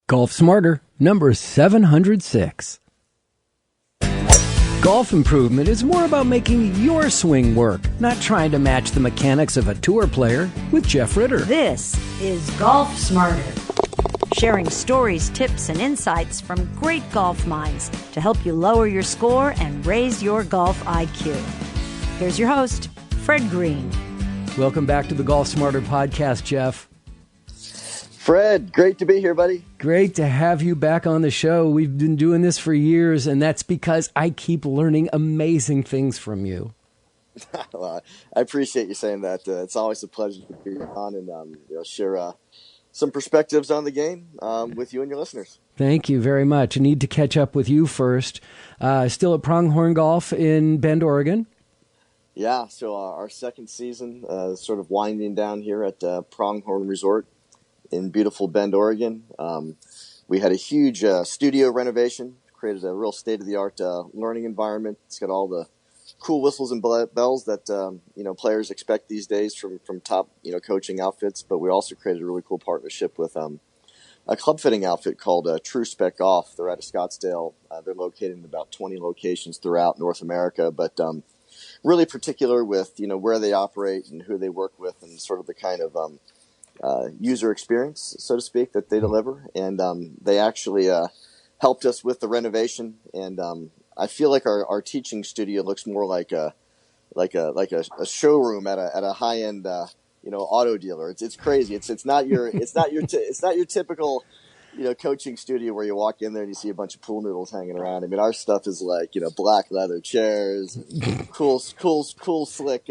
Golf Smarter, number 706. Golf improvement is more about making your swing work, not trying to match the mechanics of a tour player. With Jeff Ritter. This is Golf Smarter, sharing stories, tips, and insights from great golf minds to help you lower your score and raise your golf IQ. Here's your host, Fred Green. Welcome back to the Golf Smarter podcast, Jeff. Fred, great to be here, buddy. Great to have you back on the show. We've been doing this for years, and that's because I keep learning amazing things from you. Well, I appreciate you saying that. It's always a pleasure to be on and share some perspectives on the game with you and your listeners. Thank you very much. I need to catch up with you first. Still at Pronghorn Golf in Bend, Oregon? Yeah, so our second season sort of winding down here at Pronghorn Resort in beautiful Bend, Oregon. We had a huge studio renovation, created a real state-of-the-art learning environment. It's got all the cool whistles and bells that players expect these days from top coaching outfits. But we also created a really cool partnership with a club fitting outfit called True Spec Golf. They're out of Scottsdale. They're located in about 20 locations throughout North America, but really particular with where they operate and who they work with and sort of the kind of user experience, so to speak, that they deliver. And they actually helped us with the renovation. And I feel like our teaching studio looks more like a showroom at a high end auto dealer. It's crazy. It's not your typical coaching studio where you walk in there and you see a bunch of pool noodles hanging around. I mean, our stuff is like black leather chairs, cool slick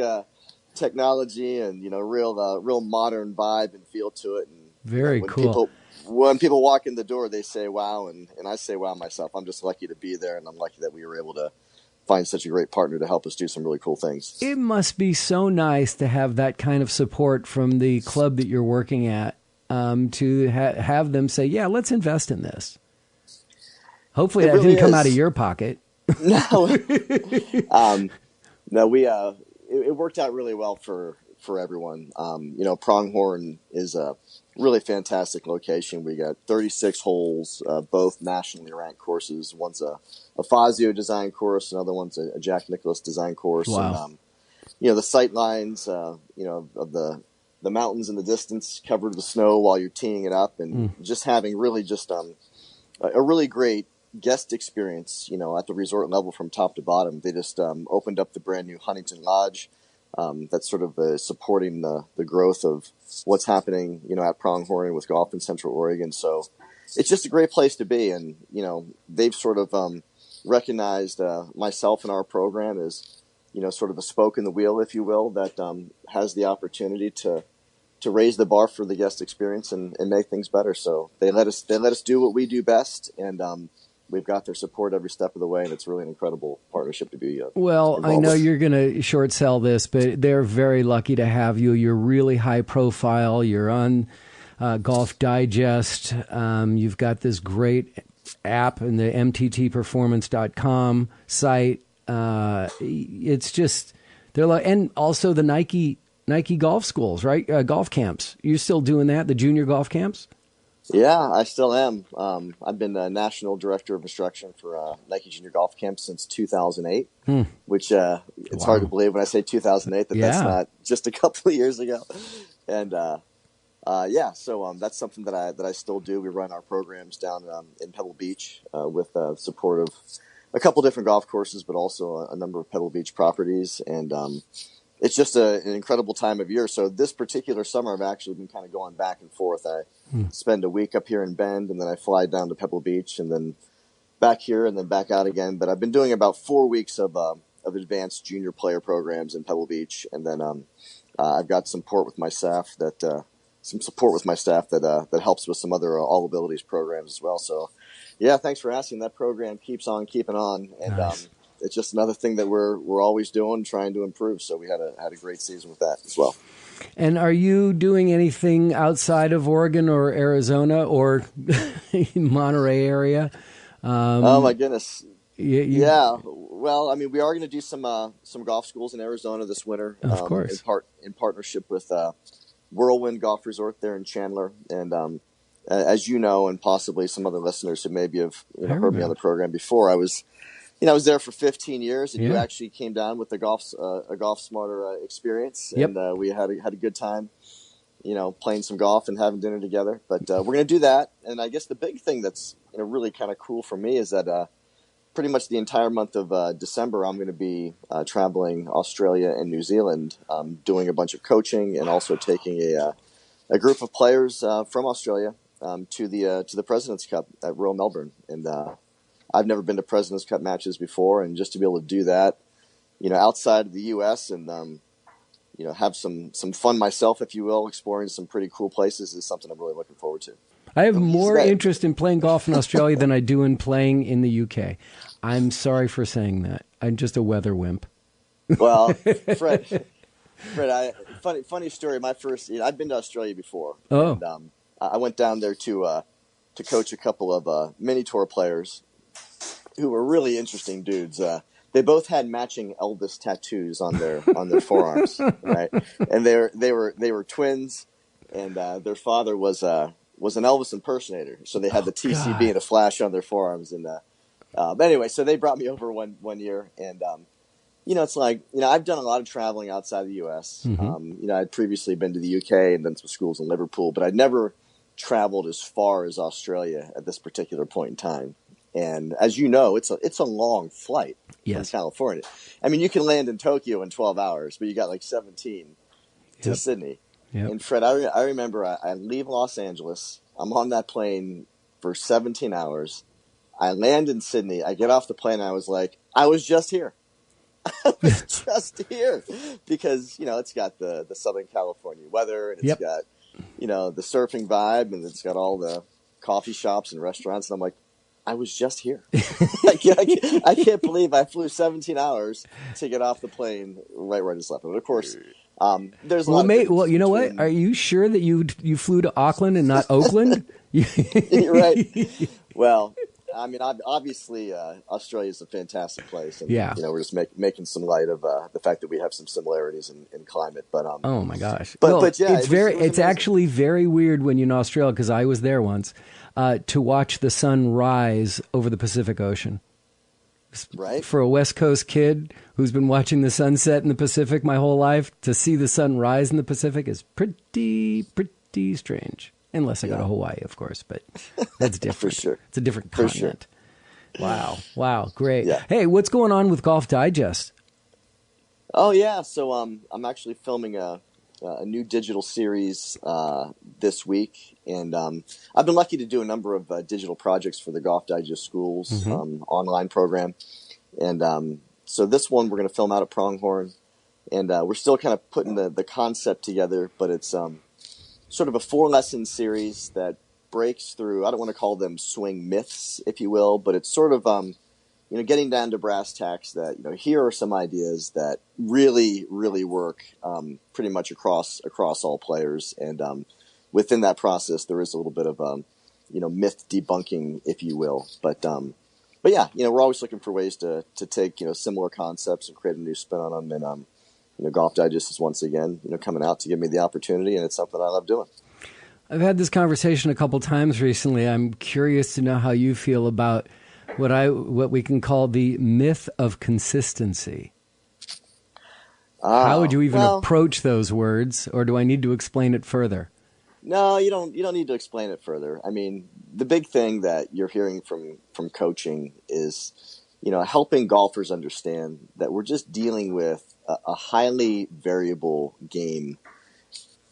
technology, and real modern vibe and feel to it. And very cool. When people walk in the door, they say wow, and I say wow myself. I'm just lucky to be there, and I'm lucky that we were able to find such a great partner to help us do some really cool things. It must be so nice to have that kind of support from the club that you're working at, to have them say, yeah, let's invest in this. Hopefully that really didn't come out of your pocket. No. It worked out really well for everyone. Pronghorn is a really fantastic location. We got 36 holes, both nationally ranked courses. One's a Fazio design course, another one's a Jack Nicklaus design course. Wow. And, the sight lines, of the mountains in the distance covered with snow while you're teeing it up, and just having really just a really great guest experience, at the resort level from top to bottom. They just opened up the brand new Huntington Lodge. That's sort of supporting the growth of what's happening, at Pronghorn with golf in Central Oregon. So it's just a great place to be. And, they've sort of recognized myself and our program as, sort of a spoke in the wheel, if you will, that has the opportunity to raise the bar for the guest experience and make things better. So they let us do what we do best. And we've got their support every step of the way, and it's really an incredible partnership to be well, involved I know with. You're going to short sell this, but they're very lucky to have you. You're really high profile. You're on Golf Digest. You've got this great app in the MTTPerformance.com site. It's just, they're like, and also the Nike golf schools, right? Golf camps. You're still doing that, the junior golf camps? Yeah, I still am. I've been the national director of instruction for Nike Junior Golf Camp since 2008, which it's hard to believe when I say 2008 that's not just a couple of years ago. And so that's something that I still do. We run our programs down in Pebble Beach with support of a couple different golf courses, but also a number of Pebble Beach properties. And it's just an incredible time of year. So this particular summer, I've actually been kind of going back and forth. I spend a week up here in Bend, and then I fly down to Pebble Beach, and then back here, and then back out again. But I've been doing about 4 weeks of advanced junior player programs in Pebble Beach, and then I've got some support with my staff that helps with some other all abilities programs as well. So, yeah, thanks for asking. That program keeps on keeping on, and nice. It's just another thing that we're always doing, trying to improve. So we had a great season with that as well. And are you doing anything outside of Oregon or Arizona or Monterey area? Oh my goodness! Yeah. Well, I mean, we are going to do some golf schools in Arizona this winter. Of course, in partnership with Whirlwind Golf Resort there in Chandler, and as you know, and possibly some other listeners who maybe have heard me on the program before, I was there for 15 years, and you actually came down with a Golf Smarter experience, and we had a good time, playing some golf and having dinner together. But we're going to do that, and I guess the big thing that's really kind of cool for me is that pretty much the entire month of December, I'm going to be traveling Australia and New Zealand, doing a bunch of coaching, and also taking a group of players from Australia to the President's Cup at Royal Melbourne, and I've never been to President's Cup matches before, and just to be able to do that, outside of the U.S. and have some fun myself, if you will, exploring some pretty cool places is something I'm really looking forward to. I have more interest in playing golf in Australia than I do in playing in the UK. I'm sorry for saying that. I'm just a weather wimp. Well, Fred, funny story. My first, I've been to Australia before. Oh. And, I went down there to coach a couple of mini tour players who were really interesting dudes. They both had matching Elvis tattoos on their forearms, right? And they were twins, and their father was an Elvis impersonator. So they had the TCB and a flash on their forearms. And but anyway, so they brought me over one year, and it's like I've done a lot of traveling outside the U.S. Mm-hmm. I'd previously been to the U.K. and done some schools in Liverpool, but I'd never traveled as far as Australia at this particular point in time. And as you know, it's a long flight from California. I mean, you can land in Tokyo in 12 hours, but you got like 17 to Sydney. Yep. And Fred, I remember I leave Los Angeles. I'm on that plane for 17 hours. I land in Sydney. I get off the plane, and I was like, I was just here. I was just here. Because, it's got the Southern California weather, and it's got, the surfing vibe, and it's got all the coffee shops and restaurants. And I'm like, I was just here. I can't believe I flew 17 hours to get off the plane right where I just left. But of course, there's a lot of well, you know what? Are you sure that you flew to Auckland and not Oakland? You're right. Well, I mean, obviously, Australia is a fantastic place, and we're just making some light of the fact that we have some similarities in climate. But oh my gosh, but yeah, it's actually very weird when you're in Australia, because I was there once, to watch the sun rise over the Pacific Ocean. Right. For a West Coast kid who's been watching the sunset in the Pacific my whole life, to see the sun rise in the Pacific is pretty strange. Unless I go to Hawaii, of course, but that's different. For sure. It's a different continent. Sure. Wow, great. Yeah. Hey, what's going on with Golf Digest? Oh yeah, so I'm actually filming a new digital series this week, and I've been lucky to do a number of digital projects for the Golf Digest Schools online program, and so this one we're going to film out at Pronghorn, and we're still kind of putting the concept together, but it's sort of a 4-lesson series that breaks through, I don't want to call them swing myths, if you will, but it's sort of, getting down to brass tacks that, here are some ideas that really, really work pretty much across all players. And within that process, there is a little bit of, myth debunking, if you will. But yeah, we're always looking for ways to take, similar concepts and create a new spin on them. And, Golf Digest is once again, coming out to give me the opportunity, and it's something I love doing. I've had this conversation a couple times recently. I'm curious to know how you feel about what we can call the myth of consistency. How would you even approach those words, or do I need to explain it further? No, you don't need to explain it further. I mean, the big thing that you're hearing from coaching is, helping golfers understand that we're just dealing with a highly variable game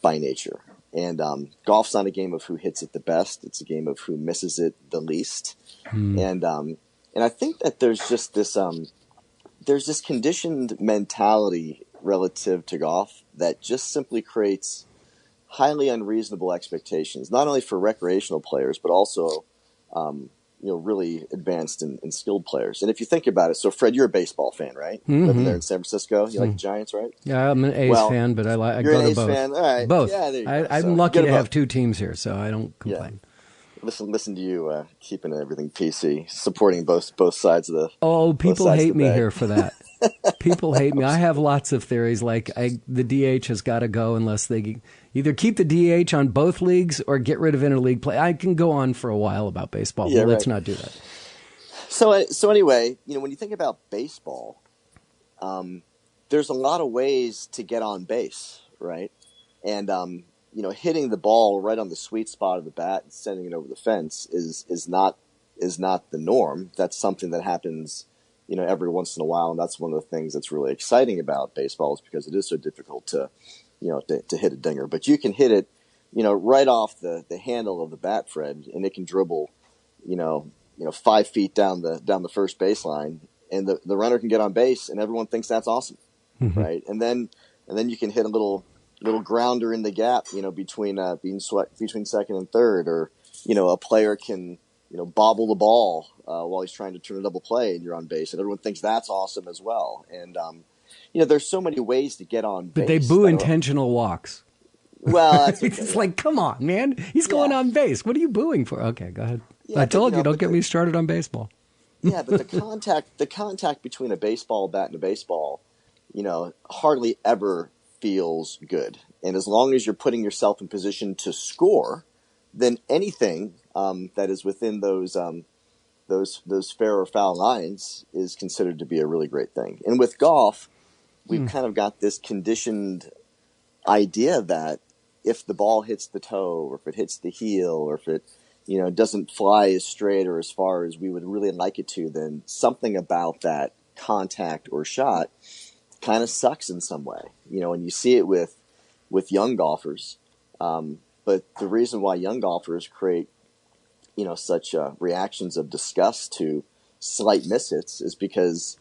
by nature. And golf's not a game of who hits it the best. It's a game of who misses it the least. And I think that there's just this conditioned mentality relative to golf that just simply creates highly unreasonable expectations, not only for recreational players, but also really advanced and skilled players. And if you think about it, so Fred, you're a baseball fan, right? Living there in San Francisco, you like the Giants, right? Yeah, I'm an A's fan, but I you're go an to A's both. Fan? All right. Both. Yeah, there you go. I'm lucky to have two teams here, so I don't complain. Yeah. Listen to you keeping everything PC, supporting both sides of the. Oh, people hate me here for that. People hate me. I have lots of theories. Like the DH has got to go unless they either keep the DH on both leagues or get rid of interleague play. I can go on for a while about baseball, but let's not do that. So anyway, when you think about baseball, there's a lot of ways to get on base, right? And hitting the ball right on the sweet spot of the bat and sending it over the fence is not the norm. That's something that happens, every once in a while, and that's one of the things that's really exciting about baseball is because it is so difficult to hit a dinger. But you can hit it, right off the handle of the bat, Fred, and it can dribble, 5 feet down the first baseline, and the runner can get on base, and everyone thinks that's awesome, right? And then you can hit a little grounder in the gap, between second and third, or a player can bobble the ball while he's trying to turn a double play, and you're on base, and everyone thinks that's awesome as well. And there's so many ways to get on base. But they boo intentional walks. Well, that's okay, it's like, come on, man, he's going on base. What are you booing for? Okay, go ahead. Yeah, I told you, don't get me started on baseball. Yeah, but the contact between a baseball bat and a baseball, hardly ever feels good. And as long as you're putting yourself in position to score, then anything that is within those fair or foul lines is considered to be a really great thing. And with golf, we've kind of got this conditioned idea that if the ball hits the toe, or if it hits the heel, or if it doesn't fly as straight or as far as we would really like it to, then something about that contact or shot kind of sucks in some way, and you see it with young golfers. But the reason why young golfers create, such reactions of disgust to slight mishits is because,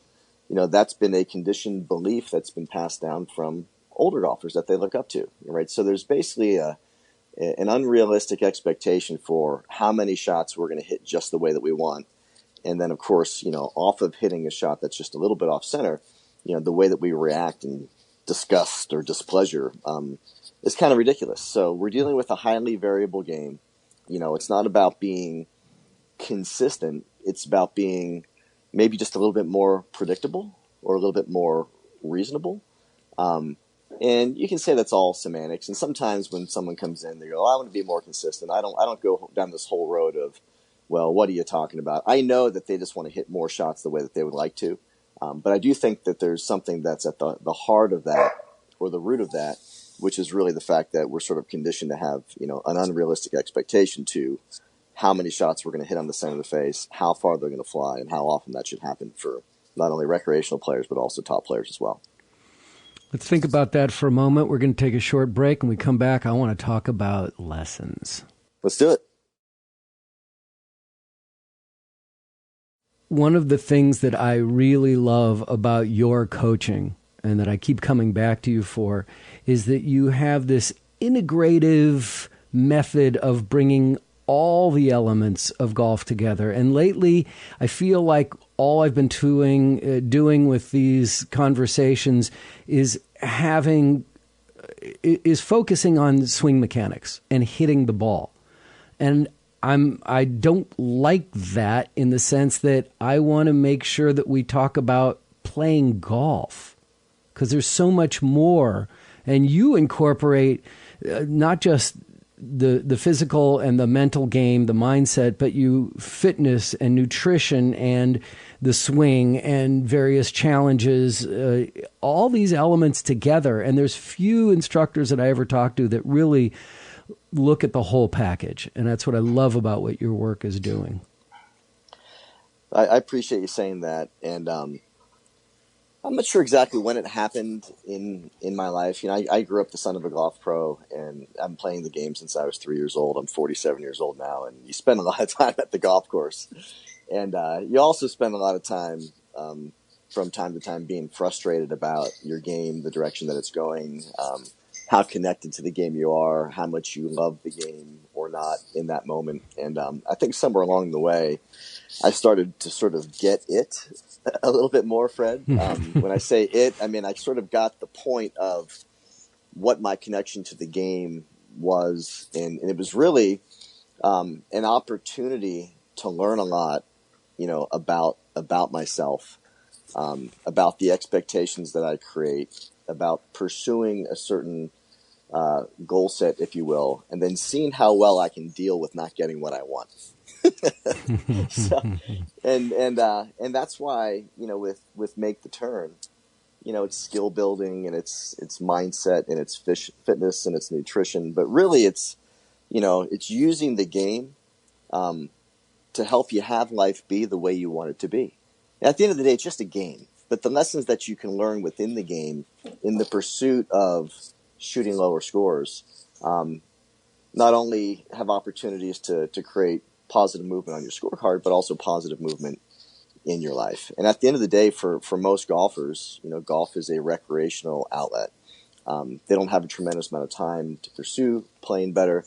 that's been a conditioned belief that's been passed down from older golfers that they look up to, right? So there's basically an unrealistic expectation for how many shots we're going to hit just the way that we want. And then, of course, off of hitting a shot that's just a little bit off center, the way that we react in disgust or displeasure is kind of ridiculous. So we're dealing with a highly variable game. It's not about being consistent. It's about being maybe just a little bit more predictable or a little bit more reasonable. And you can say that's all semantics. And sometimes when someone comes in, they go, I want to be more consistent. I don't go down this whole road of, well, what are you talking about? I know that they just want to hit more shots the way that they would like to. But I do think that there's something that's at the heart of that, or the root of that, which is really the fact that we're sort of conditioned to have, an unrealistic expectation to how many shots we're going to hit on the center of the face, how far they're going to fly, and how often that should happen for not only recreational players, but also top players as well. Let's think about that for a moment. We're going to take a short break. When we come back, I want to talk about lessons. Let's do it. One of the things that I really love about your coaching, and that I keep coming back to you for, is that you have this integrative method of bringing all the elements of golf together. And lately, I feel like all I've been doing with these conversations is focusing on swing mechanics and hitting the ball. And I don't like that, in the sense that I want to make sure that we talk about playing golf, because there's so much more. And you incorporate not just the physical and the mental game, the mindset, but you fitness and nutrition and the swing and various challenges, all these elements together. And there's few instructors that I ever talk to that really look at the whole package. And that's what I love about what your work is doing. I appreciate you saying that. And I'm not sure exactly when it happened in my life. I grew up the son of a golf pro, and I'm playing the game since I was 3 years old. I'm 47 years old now, and you spend a lot of time at the golf course. And you also spend a lot of time from time to time being frustrated about your game, the direction that it's going, how connected to the game you are, how much you love the game or not in that moment. And I think somewhere along the way, I started to sort of get it a little bit more, Fred. When I say it, I mean I sort of got the point of what my connection to the game was, and it was really an opportunity to learn a lot, about myself, about the expectations that I create, about pursuing a certain goal set, if you will, and then seeing how well I can deal with not getting what I want. So, and that's why, with Make the Turn, it's skill building and it's mindset and it's fitness and it's nutrition, but really it's using the game to help you have life be the way you want it to be. And at the end of the day, it's just a game, but the lessons that you can learn within the game in the pursuit of shooting lower scores, not only have opportunities to create positive movement on your scorecard, but also positive movement in your life. And at the end of the day, for most golfers, golf is a recreational outlet. They don't have a tremendous amount of time to pursue playing better.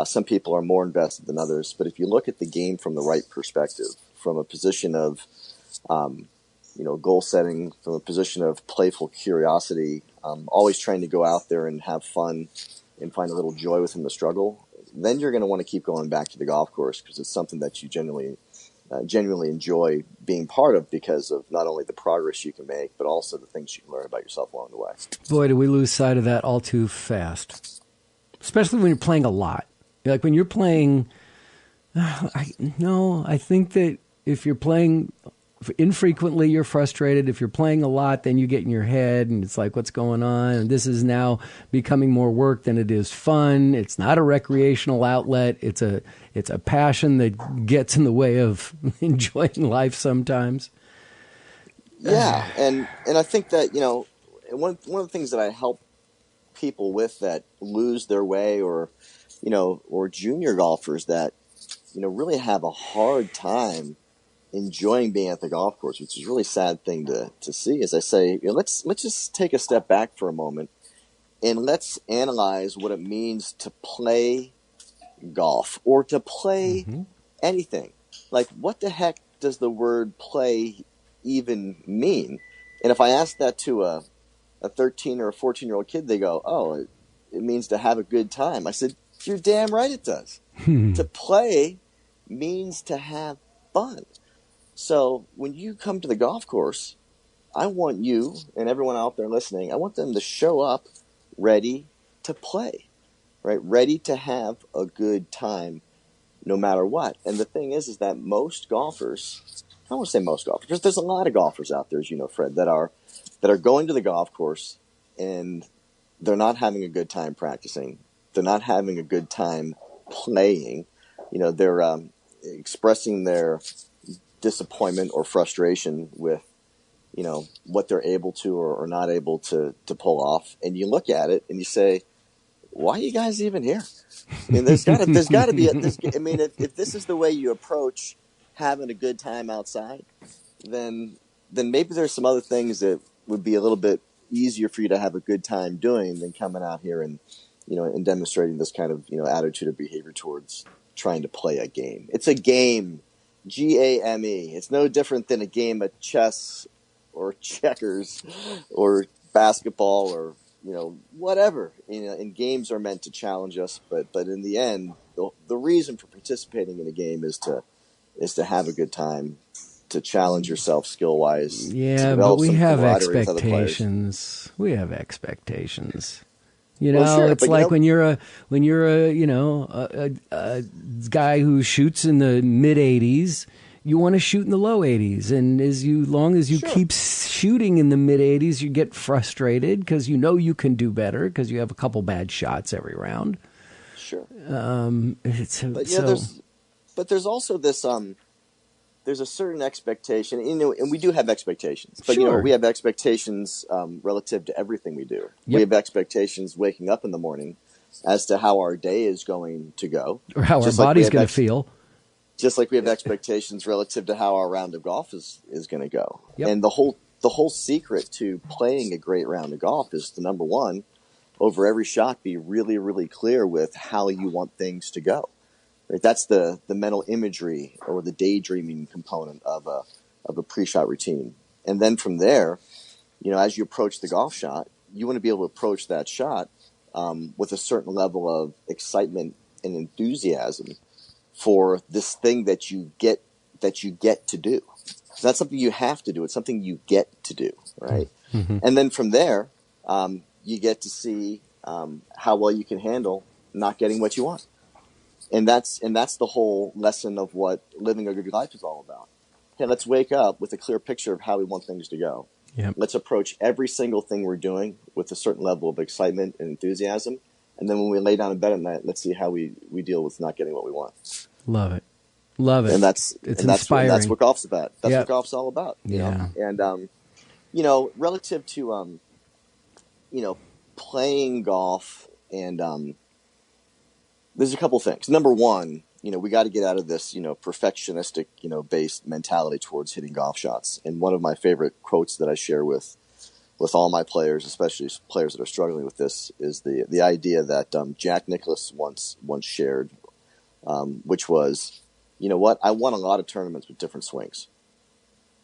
Some people are more invested than others. But if you look at the game from the right perspective, from a position of, goal setting, from a position of playful curiosity, always trying to go out there and have fun and find a little joy within the struggle, then you're going to want to keep going back to the golf course because it's something that you genuinely enjoy being part of because of not only the progress you can make, but also the things you can learn about yourself along the way. Boy, do we lose sight of that all too fast, especially when you're playing a lot. Like when you're playing, I think that if you're playing infrequently, you're frustrated. If you're playing a lot, then you get in your head and it's like, what's going on? And this is now becoming more work than it is fun. It's not a recreational outlet. It's a passion that gets in the way of enjoying life sometimes. Yeah. And I think that, one of the things that I help people with that lose their way or junior golfers that, really have a hard time enjoying being at the golf course, which is a really sad thing to see, is I say, let's just take a step back for a moment and let's analyze what it means to play golf or to play anything. Like, what the heck does the word play even mean? And if I ask that to a 13 or a 14-year-old kid, they go, oh, it means to have a good time. I said, you're damn right it does. To play means to have fun. So when you come to the golf course, I want you and everyone out there listening, I want them to show up ready to play, right? Ready to have a good time no matter what. And the thing is that most golfers, I don't want to say most golfers, because there's a lot of golfers out there, as you know, Fred, that are going to the golf course and they're not having a good time practicing. They're not having a good time playing. They're expressing their disappointment or frustration with, what they're able to or not able to pull off. And you look at it and you say, why are you guys even here? I mean, there's got to be if this is the way you approach having a good time outside, then maybe there's some other things that would be a little bit easier for you to have a good time doing than coming out here and, and demonstrating this kind of, attitude or behavior towards trying to play a game. It's a game. GAME. It's no different than a game of chess or checkers or basketball or, whatever. And games are meant to challenge us, but in the end, the reason for participating in a game is to have a good time, to challenge yourself skill-wise. Yeah, but we have expectations. We have expectations. Sure, it's like when you're a guy who shoots in the mid 80s, you want to shoot in the low 80s, and long as you keep shooting in the mid 80s, you get frustrated because you can do better because you have a couple bad shots every round. Sure. But there's also this there's a certain expectation, and we do have expectations. But, sure. We have expectations relative to everything we do. Yep. We have expectations waking up in the morning as to how our day is going to go. Or how our body's going to feel. Just like we have expectations relative to how our round of golf is going to go. Yep. And the whole secret to playing a great round of golf is to, number one, over every shot, be really, really clear with how you want things to go. Right? That's the mental imagery or the daydreaming component of a pre-shot routine. And then from there, as you approach the golf shot, you want to be able to approach that shot with a certain level of excitement and enthusiasm for this thing that you get to do. It's not something you have to do. It's something you get to do, right? Mm-hmm. And then from there, you get to see how well you can handle not getting what you want. And that's the whole lesson of what living a good life is all about. Okay, let's wake up with a clear picture of how we want things to go. Yep. Let's approach every single thing we're doing with a certain level of excitement and enthusiasm. And then when we lay down in bed at night, let's see how we deal with not getting what we want. Love it. Love it. And that's inspiring. That's what golf's about. That's what golf's all about. You know? And, relative to, playing golf and there's a couple things. Number one, we got to get out of this, perfectionistic, based mentality towards hitting golf shots. And one of my favorite quotes that I share with all my players, especially players that are struggling with this, is the idea that Jack Nicklaus once shared, which was, you know what, I won a lot of tournaments with different swings.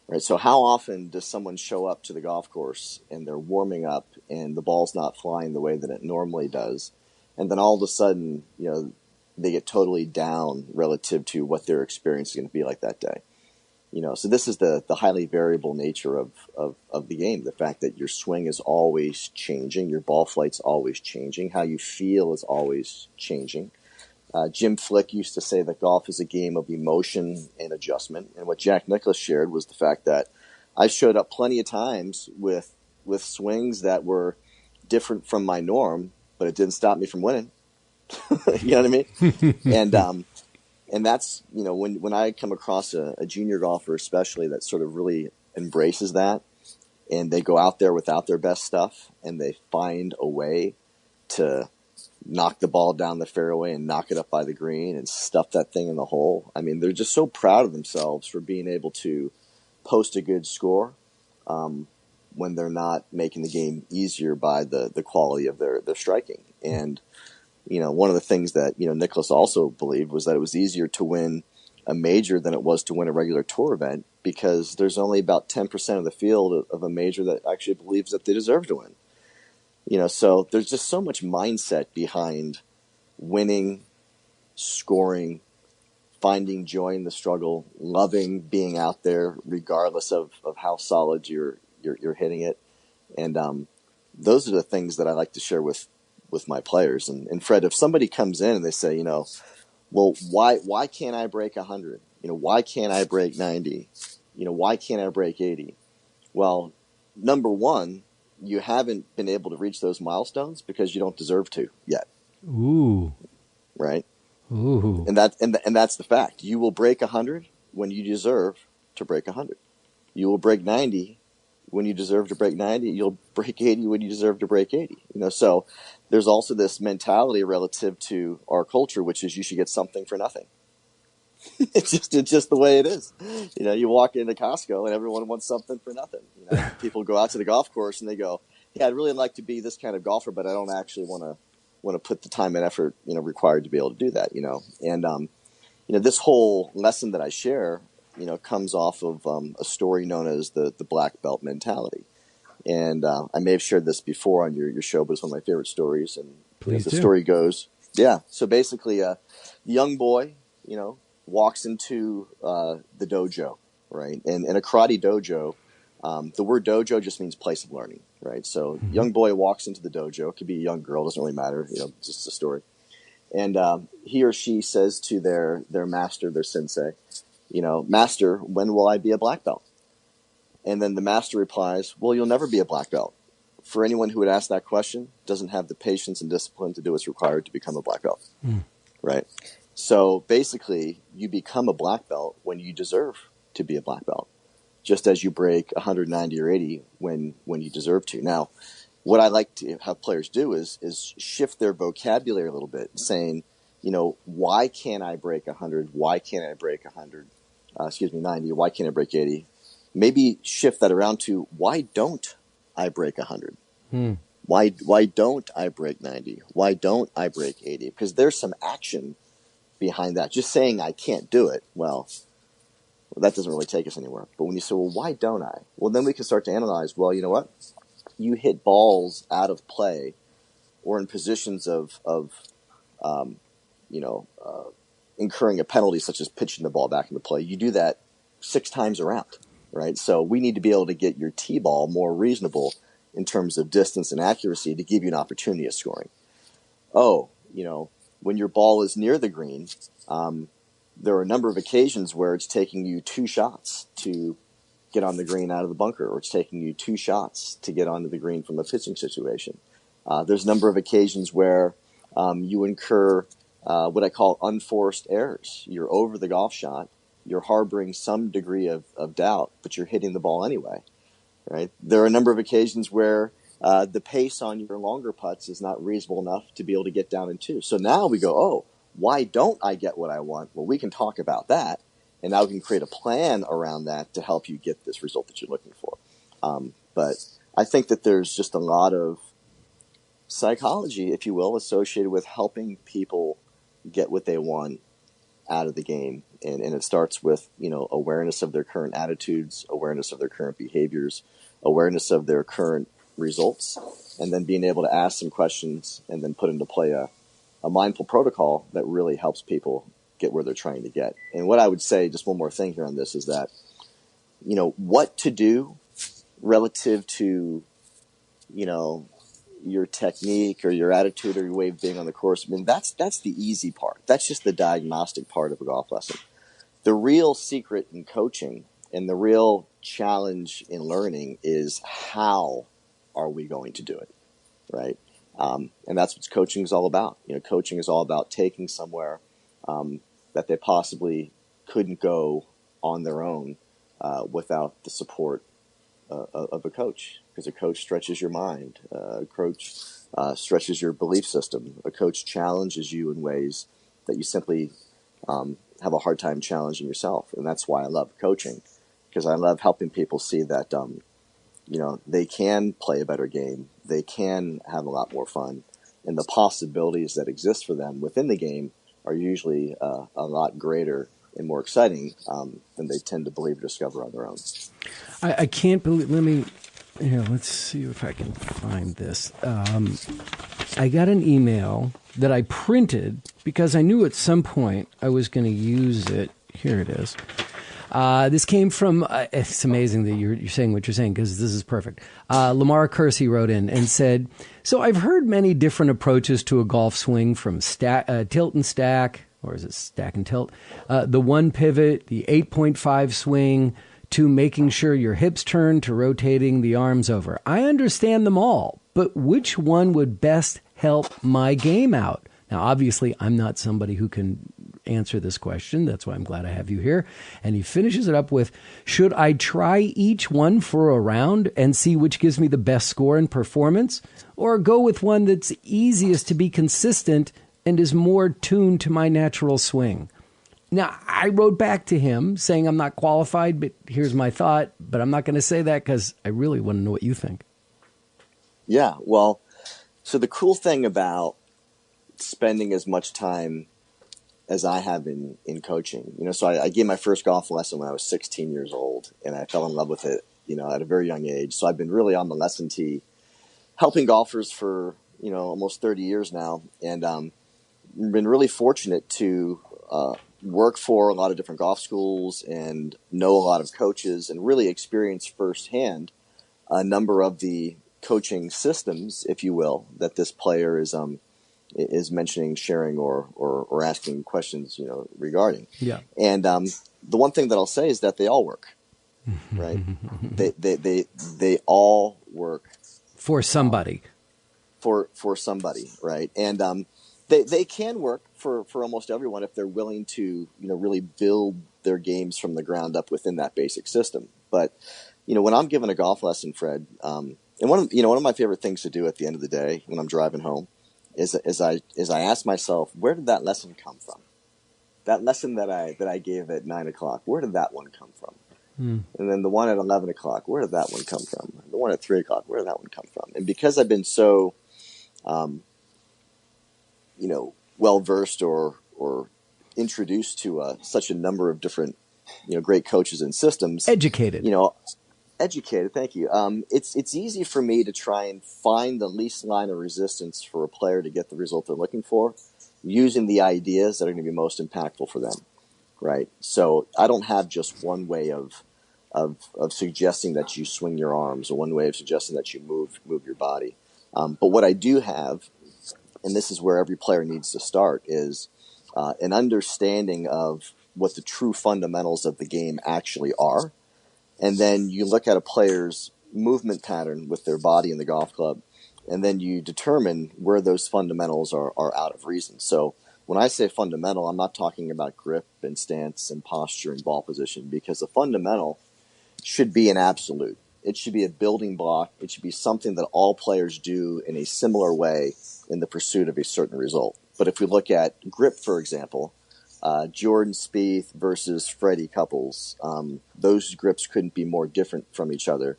Right. So how often does someone show up to the golf course and they're warming up and the ball's not flying the way that it normally does, and then all of a sudden, they get totally down relative to what their experience is going to be like that day. So this is the highly variable nature of the game. The fact that your swing is always changing, your ball flight's always changing, how you feel is always changing. Jim Flick used to say that golf is a game of emotion and adjustment. And what Jack Nicklaus shared was the fact that I showed up plenty of times with swings that were different from my norm, but it didn't stop me from winning. You know what I mean? And that's, when I come across a junior golfer especially that sort of really embraces that, and they go out there without their best stuff and they find a way to knock the ball down the fairway and knock it up by the green and stuff that thing in the hole. I mean, they're just so proud of themselves for being able to post a good score when they're not making the game easier by the quality of their striking. And, one of the things that, Nicklaus also believed was that it was easier to win a major than it was to win a regular tour event, because there's only about 10% of the field of a major that actually believes that they deserve to win. So there's just so much mindset behind winning, scoring, finding joy in the struggle, loving being out there regardless of how solid you're hitting it. And those are the things that I like to share with my players. And Fred, if somebody comes in and they say, well, why can't I break 100? Why can't I break 90? Why can't I break 80? Well, number one, you haven't been able to reach those milestones because you don't deserve to yet. Ooh. Right? Ooh. And that's the fact. You will break 100 when you deserve to break 100. You will break 90 when you deserve to break 90. You'll break 80 when you deserve to break 80. So there's also this mentality relative to our culture, which is you should get something for nothing. It's just the way it is. You walk into Costco and everyone wants something for nothing. People go out to the golf course and they go, "Yeah, I'd really like to be this kind of golfer, but I don't actually want to put the time and effort required to be able to do that." And this whole lesson that I share, comes off of a story known as the black belt mentality. And I may have shared this before on your show, but it's one of my favorite stories. And Please the do. story goes, so basically a young boy, walks into the dojo, right? And in a karate dojo, the word dojo just means place of learning, right? So young boy walks into the dojo. It could be a young girl, doesn't really matter, it's just a story. And he or she says to their master, their sensei, "Master, when will I be a black belt?" And then the master replies, "Well, you'll never be a black belt. For anyone who would ask that question doesn't have the patience and discipline to do what's required to become a black belt." Right? So basically, you become a black belt when you deserve to be a black belt, just as you break 190 or 80 when you deserve to. Now, what I like to have players do is shift their vocabulary a little bit, saying, why can't I break 100? Why can't I break 90? Why can't I break 80? Maybe shift that around to, why don't I break 100? Why don't I break 90? Why don't I break 80? Because there's some action behind that. Just saying I can't do it, well, that doesn't really take us anywhere. But when you say, well, why don't I? Well, then we can start to analyze, well, you know what? You hit balls out of play or in positions of incurring a penalty such as pitching the ball back into play. You do that 6 times around, right? So we need to be able to get your T-ball more reasonable in terms of distance and accuracy to give you an opportunity of scoring. When your ball is near the green, there are a number of occasions where it's taking you 2 shots to get on the green out of the bunker, or it's taking you 2 shots to get onto the green from a pitching situation. There's a number of occasions where you incur what I call unforced errors. You're over the golf shot, you're harboring some degree of doubt, but you're hitting the ball anyway, right? There are a number of occasions where the pace on your longer putts is not reasonable enough to be able to get down in 2. So now we go, why don't I get what I want? Well, we can talk about that, and now we can create a plan around that to help you get this result that you're looking for. But I think that there's just a lot of psychology, if you will, associated with helping people get what they want out of the game. And it starts with, awareness of their current attitudes, awareness of their current behaviors, awareness of their current results, and then being able to ask some questions and then put into play a mindful protocol that really helps people get where they're trying to get. And what I would say, just one more thing here on this, is that, what to do relative to, your technique or your attitude or your way of being on the course. I mean, that's the easy part. That's just the diagnostic part of a golf lesson. The real secret in coaching and the real challenge in learning is how are we going to do it, right? And that's what coaching is all about. Coaching is all about taking somewhere that they possibly couldn't go on their own without the support of a coach, because a coach stretches your mind. A coach stretches your belief system. A coach challenges you in ways that you simply have a hard time challenging yourself. And that's why I love coaching, because I love helping people see that, they can play a better game. They can have a lot more fun. And the possibilities that exist for them within the game are usually a lot greater and more exciting than they tend to believe or discover on their own. I can't believe, let's see if I can find this. I got an email that I printed because I knew at some point I was going to use it. Here it is. This came from, it's amazing that you're saying what you're saying, because this is perfect. Lamar Kersey wrote in and said, so I've heard many different approaches to a golf swing, from tilt and stack, or is it stack and tilt, the one pivot, the 8.5 swing, to making sure your hips turn, to rotating the arms over. I understand them all, but which one would best help my game out? Now, obviously, I'm not somebody who can answer this question. That's why I'm glad I have you here. And he finishes it up with, should I try each one for a round and see which gives me the best score and performance, or go with one that's easiest to be consistent and is more tuned to my natural swing? Now, I wrote back to him saying I'm not qualified, but here's my thought. But I'm not going to say that because I really want to know what you think. Yeah, well, so the cool thing about spending as much time as I have in coaching, so I gave my first golf lesson when I was 16 years old, and I fell in love with it, at a very young age. So I've been really on the lesson tee, helping golfers for, almost 30 years now, and been really fortunate to work for a lot of different golf schools and know a lot of coaches and really experience firsthand a number of the coaching systems, if you will, that this player is mentioning, sharing, or asking questions, regarding. Yeah. And the one thing that I'll say is that they all work, right? they all work for somebody. For somebody, right? And they can work for almost everyone if they're willing to, really build their games from the ground up within that basic system. But, when I'm giving a golf lesson, Fred, and one of my favorite things to do at the end of the day when I'm driving home is I ask myself, where did that lesson come from? That lesson that I gave at 9 o'clock, where did that one come from? And then the one at 11 o'clock, where did that one come from? The one at 3 o'clock, where did that one come from? And because I've been so, well-versed or introduced to such a number of different, great coaches and systems. Educated. Educated, thank you. It's easy for me to try and find the least line of resistance for a player to get the result they're looking for, using the ideas that are going to be most impactful for them, right? So I don't have just one way of suggesting that you swing your arms, or one way of suggesting that you move your body. But what I do have, and this is where every player needs to start, is an understanding of what the true fundamentals of the game actually are. And then you look at a player's movement pattern with their body in the golf club, and then you determine where those fundamentals are out of reason. So when I say fundamental, I'm not talking about grip and stance and posture and ball position, because a fundamental should be an absolute. It should be a building block. It should be something that all players do in a similar way in the pursuit of a certain result. But if we look at grip, for example, Jordan Spieth versus Freddie Couples, those grips couldn't be more different from each other.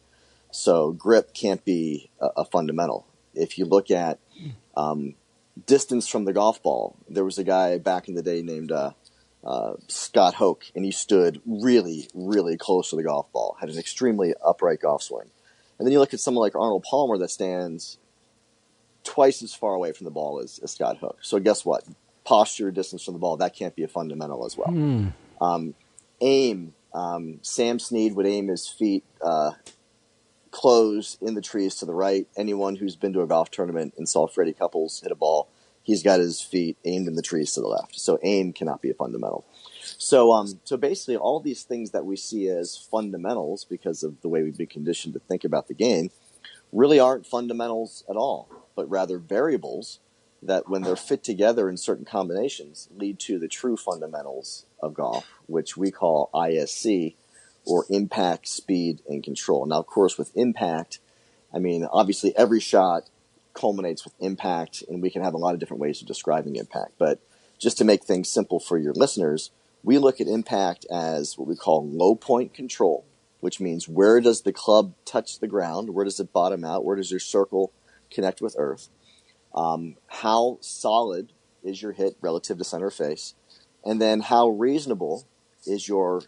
So grip can't be a fundamental. If you look at distance from the golf ball, there was a guy back in the day named Scott Hoke, and he stood really, really close to the golf ball, had an extremely upright golf swing. And then you look at someone like Arnold Palmer that stands twice as far away from the ball as Scott Hoke. So guess what? Posture, distance from the ball, that can't be a fundamental as well. Aim. Sam Snead would aim his feet close in the trees to the right. Anyone who's been to a golf tournament and saw Freddie Couples hit a ball, he's got his feet aimed in the trees to the left. So aim cannot be a fundamental. So basically all these things that we see as fundamentals, because of the way we've been conditioned to think about the game, really aren't fundamentals at all, but rather variables that, when they're fit together in certain combinations, lead to the true fundamentals of golf, which we call ISC, or impact, speed, and control. Now, of course, with impact, I mean, obviously every shot culminates with impact, and we can have a lot of different ways of describing impact. But just to make things simple for your listeners, we look at impact as what we call low point control, which means where does the club touch the ground? Where does it bottom out? Where does your circle connect with earth? How solid is your hit relative to center face? And then how reasonable is your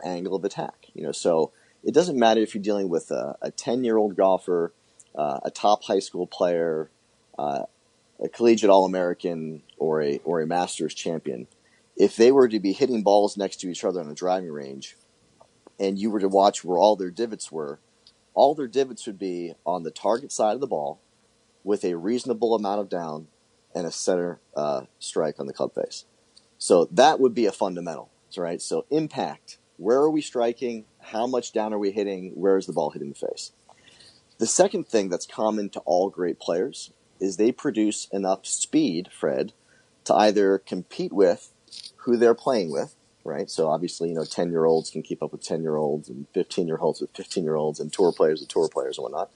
angle of attack? So it doesn't matter if you're dealing with a 10-year-old golfer, a top high school player, a collegiate All-American, or a Masters champion. If they were to be hitting balls next to each other on a driving range, and you were to watch where all their divots were, all their divots would be on the target side of the ball with a reasonable amount of down and a center strike on the club face. So that would be a fundamental, right? So impact, where are we striking? How much down are we hitting? Where is the ball hitting the face? The second thing that's common to all great players is they produce enough speed, Fred, to either compete with who they're playing with, right? So obviously, 10-year-olds can keep up with 10-year-olds, and 15-year-olds with 15-year-olds, and tour players with tour players and whatnot.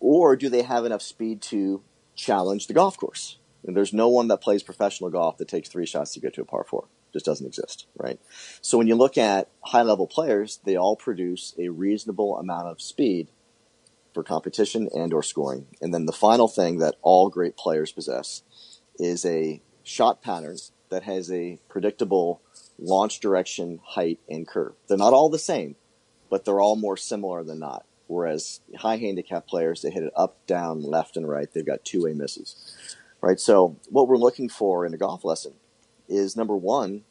Or do they have enough speed to challenge the golf course? And there's no one that plays professional golf that takes 3 shots to get to a par 4. Just doesn't exist, right? So when you look at high-level players, they all produce a reasonable amount of speed for competition and or scoring. And then the final thing that all great players possess is a shot pattern that has a predictable launch direction, height, and curve. They're not all the same, but they're all more similar than not. Whereas high handicap players, they hit it up, down, left, and right. They've got two-way misses, right? So what we're looking for in a golf lesson is, number one,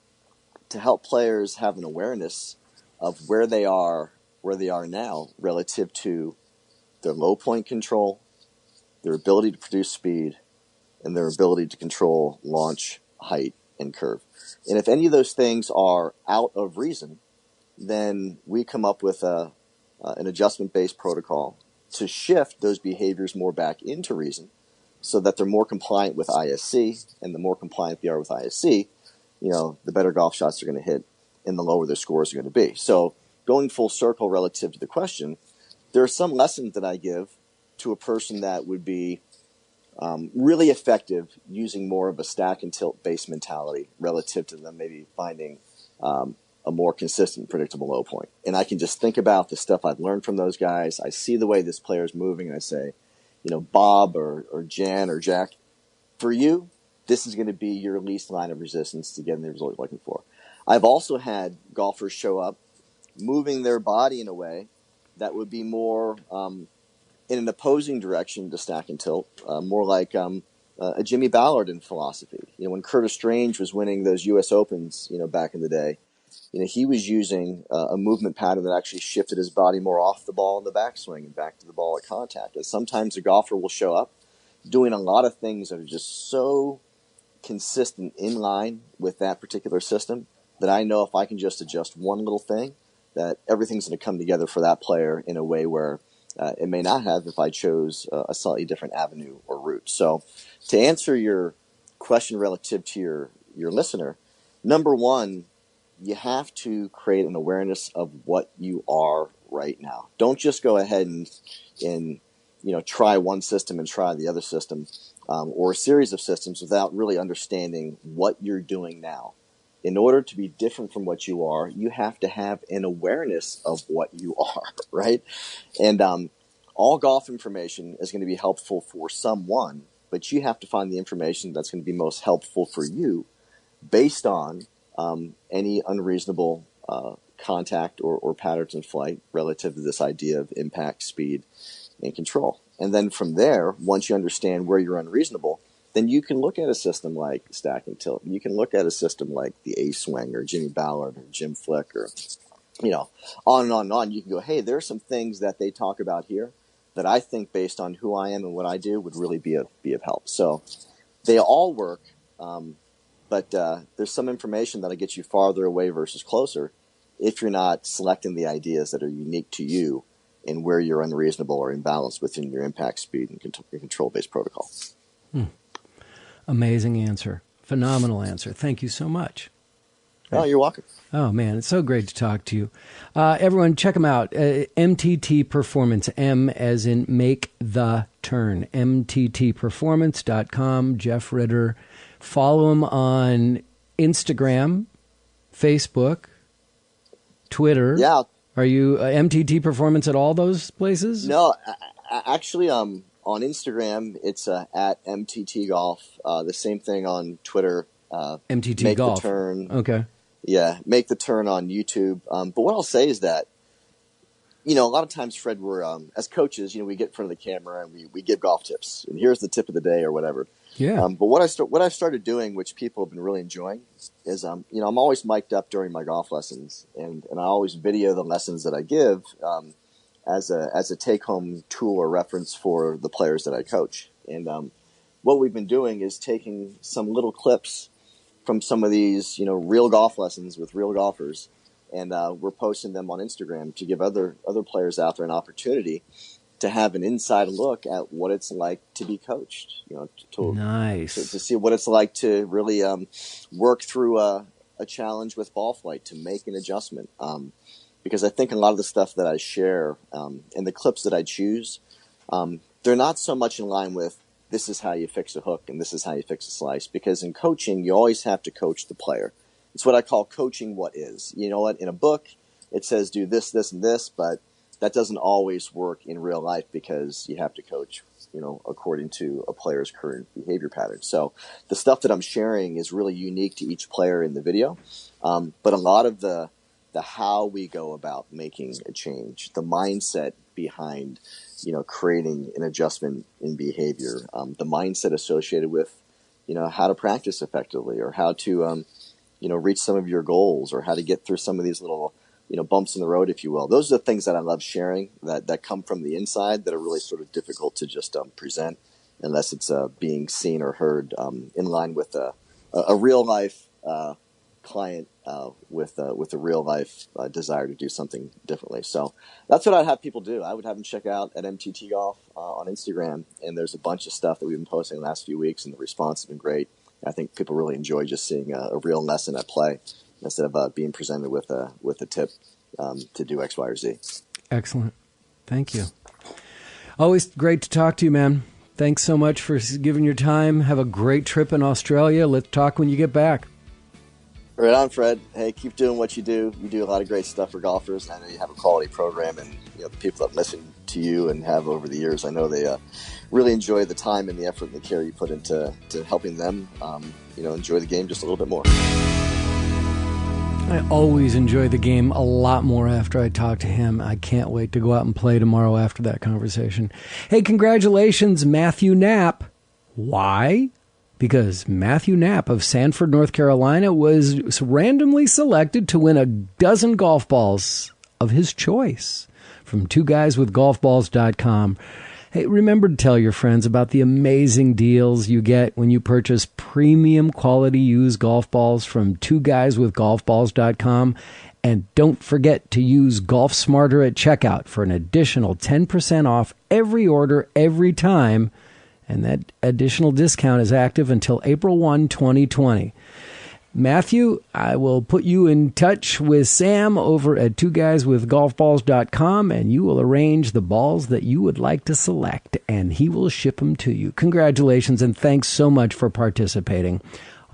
to help players have an awareness of where they are now relative to their low point control, their ability to produce speed, and their ability to control launch, height, and curve. And if any of those things are out of reason, then we come up with an adjustment-based protocol to shift those behaviors more back into reason so that they're more compliant with ISC, and the more compliant they are with ISC, the better golf shots they're going to hit and the lower their scores are going to be. So going full circle relative to the question, there are some lessons that I give to a person that would be really effective using more of a stack and tilt based mentality relative to them maybe finding a more consistent, predictable low point. And I can just think about the stuff I've learned from those guys. I see the way this player is moving, and I say, Bob or Jan or Jack, for you, this is going to be your least line of resistance to getting the result you're looking for. I've also had golfers show up moving their body in a way that would be more in an opposing direction to stack and tilt, more like a Jimmy Ballard in philosophy. When Curtis Strange was winning those U.S. Opens, back in the day, he was using a movement pattern that actually shifted his body more off the ball in the backswing and back to the ball at contact. And sometimes a golfer will show up doing a lot of things that are just so consistent in line with that particular system that I know if I can just adjust one little thing, that everything's going to come together for that player in a way where it may not have if I chose a slightly different avenue or route. So to answer your question relative to your listener, number one, you have to create an awareness of what you are right now. Don't just go ahead and try one system and try the other system or a series of systems without really understanding what you're doing now. In order to be different from what you are, you have to have an awareness of what you are, right? And all golf information is going to be helpful for someone, but you have to find the information that's going to be most helpful for you based on any unreasonable contact or patterns in flight relative to this idea of impact, speed, and control. And then from there, once you understand where you're unreasonable, then you can look at a system like stack and tilt. You can look at a system like the A-swing or Jimmy Ballard or Jim Flick or, on and on and on. You can go, hey, there are some things that they talk about here that I think based on who I am and what I do would really be of help. So they all work, but there's some information that'll get you farther away versus closer if you're not selecting the ideas that are unique to you and where you're unreasonable or imbalanced within your impact, speed, and control-based protocol. Amazing answer. Phenomenal answer. Thank you so much. Oh, you're welcome. Oh, man, it's so great to talk to you. Everyone, check them out. MTT Performance, M as in make the turn. MTTperformance.com, Jeff Ritter. Follow him on Instagram, Facebook, Twitter. Yeah. Are you MTT Performance at all those places? No, actually, on Instagram, it's at MTT Golf. The same thing on Twitter. MTT Make Golf. the turn. Okay. Yeah, make the turn on YouTube. But what I'll say is that, a lot of times, Fred, we're as coaches, we get in front of the camera and we give golf tips. And here's the tip of the day or whatever. Yeah. But what I've started doing, which people have been really enjoying, is I'm always mic'd up during my golf lessons, and I always video the lessons that I give as a take home tool or reference for the players that I coach. And what we've been doing is taking some little clips from some of these real golf lessons with real golfers, and we're posting them on Instagram to give other players out there an opportunity to have an inside look at what it's like to be coached, nice. to see what it's like to really work through a challenge with ball flight, to make an adjustment. Because I think a lot of the stuff that I share and the clips that I choose, they're not so much in line with this is how you fix a hook and this is how you fix a slice. Because in coaching, you always have to coach the player. It's what I call coaching what is. You know what? In a book, it says do this, this, and this, but that doesn't always work in real life because you have to coach, according to a player's current behavior pattern. So the stuff that I'm sharing is really unique to each player in the video. But a lot of the how we go about making a change, the mindset behind, creating an adjustment in behavior, the mindset associated with, how to practice effectively or how to, reach some of your goals or how to get through some of these little bumps in the road, if you will. Those are the things that I love sharing that come from the inside that are really sort of difficult to just present unless it's being seen or heard in line with a real life client with a real life desire to do something differently. So that's what I'd have people do. I would have them check out at MTT Golf on Instagram, and there's a bunch of stuff that we've been posting the last few weeks, and the response has been great. I think people really enjoy just seeing a real lesson at play instead of being presented with a tip to do X, Y, or Z. Excellent. Thank you. Always great to talk to you, man. Thanks so much for giving your time. Have a great trip in Australia. Let's talk when you get back. Right on, Fred. Hey, keep doing what you do. You do a lot of great stuff for golfers. I know you have a quality program, and the people that listen to you and have over the years, I know they really enjoy the time and the effort and the care you put into helping them, enjoy the game just a little bit more. I always enjoy the game a lot more after I talk to him. I can't wait to go out and play tomorrow after that conversation. Hey, congratulations, Matthew Knapp Why? Because Matthew Knapp of Sanford, North Carolina, was randomly selected to win a dozen golf balls of his choice from twoguyswithgolfballs.com. Hey, remember to tell your friends about the amazing deals you get when you purchase premium quality used golf balls from twoguyswithgolfballs.com. And don't forget to use Golf Smarter at checkout for an additional 10% off every order, every time. And that additional discount is active until April 1, 2020. Matthew, I will put you in touch with Sam over at twoguyswithgolfballs.com, and you will arrange the balls that you would like to select, and he will ship them to you. Congratulations, and thanks so much for participating.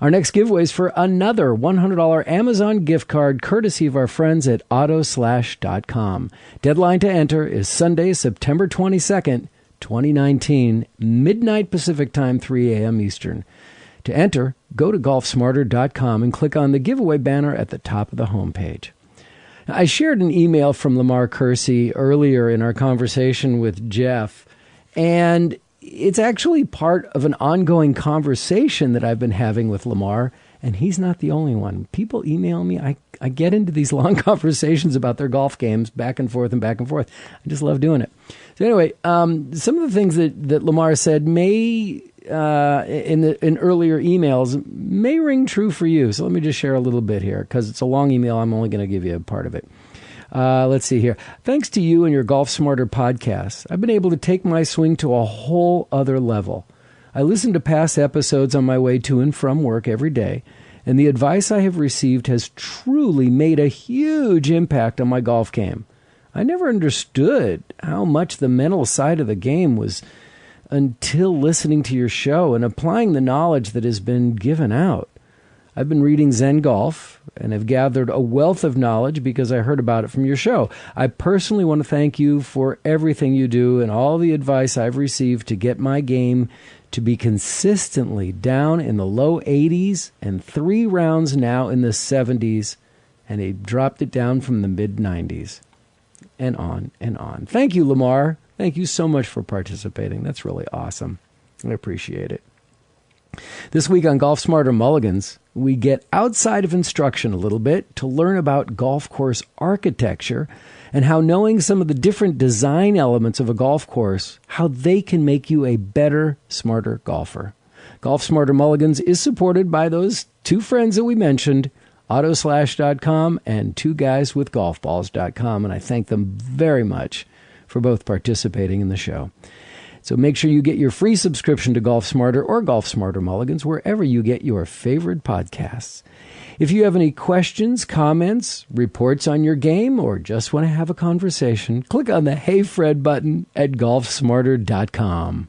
Our next giveaway is for another $100 Amazon gift card, courtesy of our friends at autoslash.com. Deadline to enter is Sunday, September 22nd, 2019, midnight Pacific Time, 3 a.m. Eastern. To enter, go to golfsmarter.com and click on the giveaway banner at the top of the homepage. Now, I shared an email from Lamar Kersey earlier in our conversation with Jeff, and it's actually part of an ongoing conversation that I've been having with Lamar, and he's not the only one. People email me. I get into these long conversations about their golf games back and forth and back and forth. I just love doing it. So anyway, some of the things that Lamar said may, in earlier emails, may ring true for you. So let me just share a little bit here, because it's a long email. I'm only going to give you a part of it. Let's see here. Thanks to you and your Golf Smarter podcast, I've been able to take my swing to a whole other level. I listen to past episodes on my way to and from work every day, and the advice I have received has truly made a huge impact on my golf game. I never understood how much the mental side of the game was until listening to your show and applying the knowledge that has been given out. I've been reading Zen Golf and have gathered a wealth of knowledge because I heard about it from your show. I personally want to thank you for everything you do and all the advice I've received to get my game to be consistently down in the low 80s and 3 rounds now in the 70s, and he dropped it down from the mid 90s. And on and on. Thank you, Lamar. Thank you so much for participating. That's really awesome. I appreciate it. This week on Golf Smarter Mulligans, we get outside of instruction a little bit to learn about golf course architecture and how knowing some of the different design elements of a golf course, how they can make you a better, smarter golfer. Golf Smarter Mulligans is supported by those two friends that we mentioned, autoslash.com and twoguyswithgolfballs.com, and I thank them very much for both participating in the show. So make sure you get your free subscription to Golf Smarter or Golf Smarter Mulligans wherever you get your favorite podcasts. If you have any questions, comments, reports on your game, or just want to have a conversation, click on the Hey Fred button at golfsmarter.com.